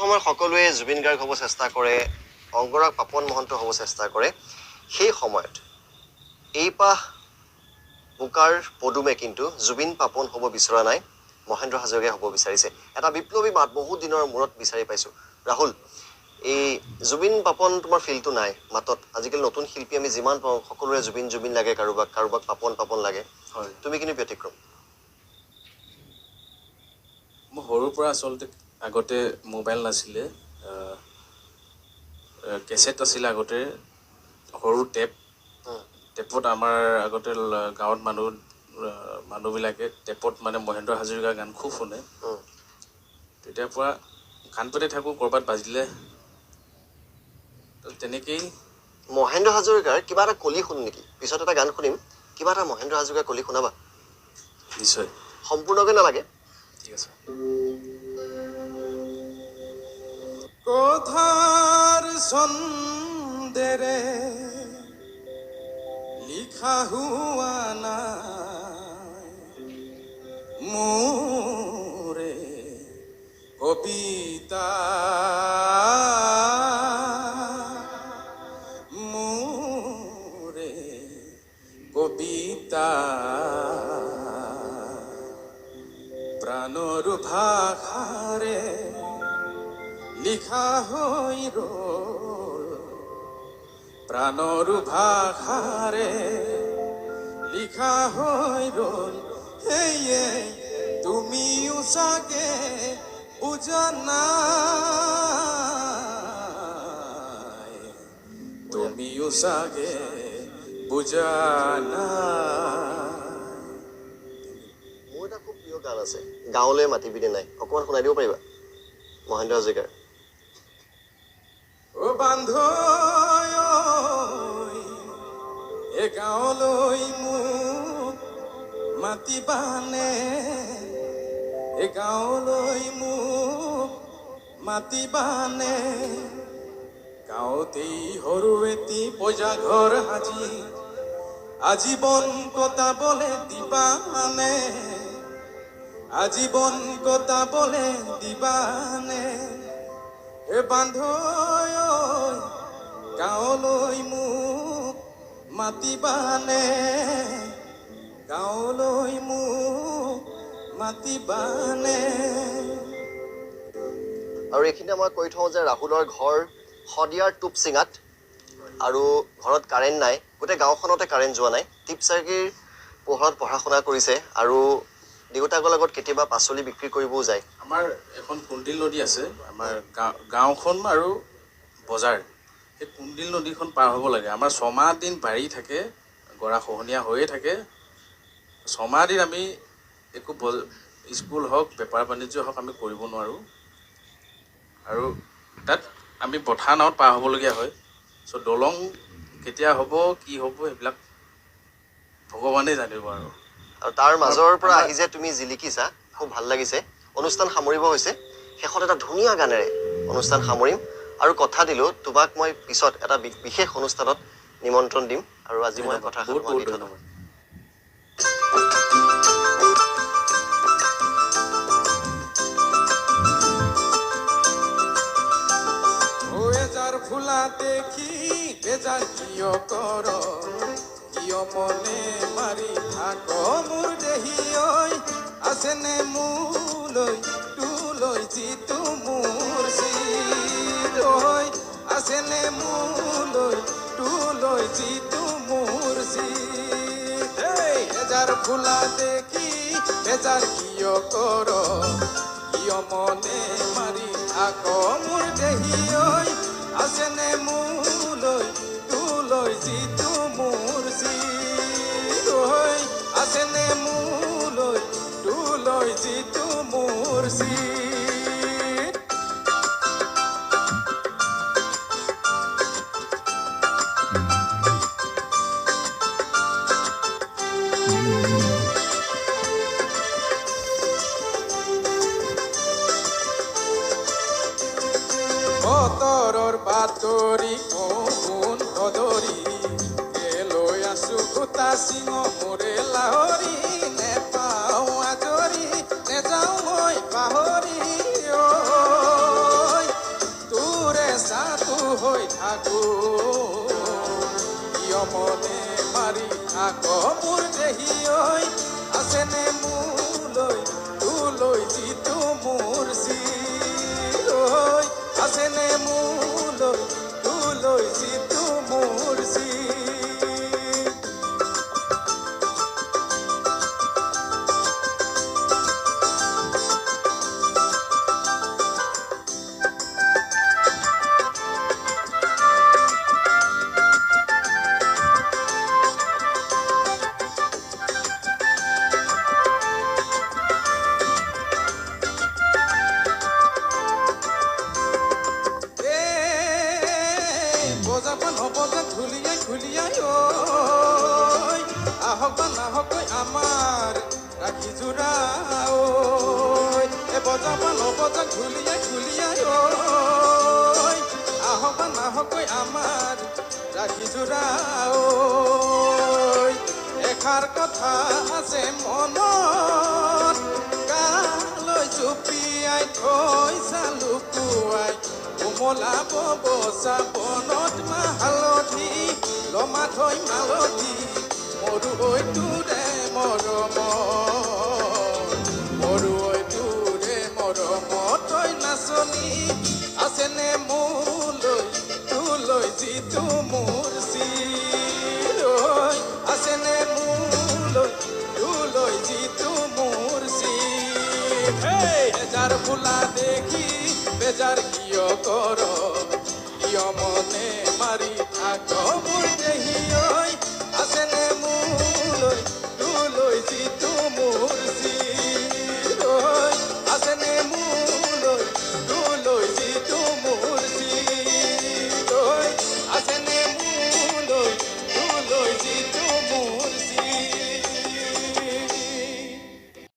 সময়ত সকলোৱে জুবিন গাৰ্গ হ'ব চেষ্টা কৰে, অংগৰাগ পাপন মহন্ত হ'ব চেষ্টা কৰে, সেই সময়ত এইপাহ বোকাৰ পদুমে কিন্তু জুবিন পাপন হ'ব বিচৰা নাই, মহেন্দ্ৰ হাজৰিকাই হ'ব বিচাৰিছে। এটা বিপ্লৱী মাত বহুত দিনৰ মূৰত বিচাৰি পাইছোঁ। ৰাহুল, এই জুবিন পাপন তোমাৰ ফিলটো নাই মাতত। আজিকালি নতুন শিল্পী আমি যিমান পাওঁ সকলোৰে জুবিন জুবিন লাগে, কাৰোবাক কাৰোবাক পাপন পাপন লাগে। হয়, তুমি কিন্তু ব্যতিক্ৰম। মই সৰুৰ পৰা আচলতে আগতে মোবাইল নাছিলে, কেছেট আছিলে আগতে, সৰু টেপত আমাৰ আগতে গাঁৱত মানুহবিলাকে টেপত মানে মহেন্দ্ৰ হাজৰিকাৰ গান খুব শুনে। তেতিয়াৰ পৰা গান পাতি থাকোঁ, ক'ৰবাত বাজিলে তেনেকেই। মহেন্দ্ৰ হাজৰিকাৰ কিবা এটা কলি শুন নেকি? পিছত এটা গান শুনিম, কিবা এটা মহেন্দ্ৰ হাজৰিকাৰ কলি শুনাবা। নিশ্চয়, সম্পূৰ্ণকৈ নালাগে। ঠিক আছে। কথার ছন্দেরে লিখা হুয়া নাই মোরে কবিতা, মোরে কবিতা প্রাণর ভাষারে লিখা হই রল, প্রাণর ভাষারে লিখা হই রল। হেয়ে তুমিও চাগে বুজা নাই, তুমিও চাগে বুজা নাই। মোৰ এটা খুব প্ৰিয় গান আছে, গাঁৱলৈ মাতিবিনে নাই, অকণমান শুনাই দিব পাৰিবা? মহেন্দ্ৰ হাজৰিকাৰ। ও বান্ধৈ এ গাঁৱলৈ মোক মাতিবানে, এ গাঁৱলৈ মোক মাতিবানে। গাঁৱতেই সৰু এটি পইজা ঘৰ সাজি আজীবন কটাবলে দিবানে, আজীবন কটাবলে দিবানে। এ বান্ধৈ গাঁৱলৈ মোক মাতিবানে, গাঁৱলৈ মোক মাতিবানে। আৰু এইখিনিতে মই কৈ থওঁ যে ৰাহুলৰ ঘৰ শদিয়াৰ টুপচিঙাত, আৰু ঘৰত কাৰেণ্ট নাই, গোটেই গাঁওখনতে কাৰেণ্ট যোৱা নাই। টিপচাগিৰ পোহৰত পঢ়া শুনা কৰিছে আৰু দেউতাকৰ লগত কেতিয়াবা পাচলি বিক্ৰী কৰিবও যায়। আমাৰ এখন কুন্দিল নদী আছে, আমাৰ গাঁওখন আৰু বজাৰ, সেই কুন্দিল নদীখন পাৰ হ'ব লাগে। আমাৰ 6 মাহ দিন বাঢ়ি থাকে, গৰা খহনীয়া হৈয়ে থাকে। 6 মাহ দিন আমি একো স্কুল হওক বেপাৰ বাণিজ্য হওক আমি কৰিব নোৱাৰোঁ, আৰু তাত আমি পথাৰ নাৱত পাৰ হ'বলগীয়া হয়। চ' দলং কেতিয়া হ'ব কি হ'ব সেইবিলাক ভগৱানেই জানিব। আৰু তাৰ মাজৰ পৰা আহি যে তুমি জিলিকিছা, খুব ভাল লাগিছে। অনুষ্ঠান সামৰিব হৈছে, শেষত এটা ধুনীয়া গানেৰে অনুষ্ঠান সামৰিম। আৰু কথা দিলোঁ তোমাক মই পিছত এটা বিশেষ অনুষ্ঠানত নিমন্ত্ৰণ দিম, আৰু আজি মই কথা বহুত বহুত ধন্যবাদ। যার ফুলা দেখি বেজার কিয় কর, কিয় মনে মারি থাক মোর দেহি ঐ আছেনে মুলৈ তুলৈ জিতু মোর সিদ ঐ আছেনে মুলৈ তুলৈ জিতু মোর সিদ। যার ফুলা দেখি বেজার কিয় কর, কিয় মনে মারি থাক মোর দেহি ঐ আছেনে মুলৈ তুলৈ জিতু মোর সিদ ঐ আছেনে মুলৈ তুলৈ জিতু মোর সিদ। বতৰৰ বাতৰি কোন সদৰি লৈ আছো গোটা চিঙ মোৰে লাহৰি, নেপাওঁ আজৰি নেযাওঁ মই পাহৰি। ঐ থাকো কিয় মনে মাৰি থাক মোৰ দেহি ঐ আছেনে মোলৈ তোলৈ যিটো মোৰ চিৰ ঐ আছেনে মোলৈ তোলৈ যিটো মোৰ চিৰ বজাবা নবজা ঘুলিয়াই ঘুলিয়াই ঐ আহক বা নাহক ঐ আমাৰ ৰাখি জোৰা ঐ এ বজাবা নবজা ঘুলিয়াই ঘুলিয়াই ঐ আহক বা নাহক ঐ আমাৰ ৰাখি জোৰা ঐ এষাৰ কথা আছে মনত গালৈ জুপিয়াই থৈছা লুকুৱাই কোমলাব বচা বনত হালধি লমা থৈ মালধি মৰু ঐ তোৰে মৰম মৰু ঐ তোৰে মৰম তই নাচনি আছেনে মোলৈ তোলৈ যিটো মোৰ চিৰ ঐ আছেনে মোলৈ তোলৈ যিটো মোৰ চিৰ বেজাৰ ফুলা দেখি বেজাৰ কিয় কৰ কিয় মনে মাৰি থাক মোৰ দেহি ঐ আছেনে মোলৈ তোলৈ যিটো মোৰ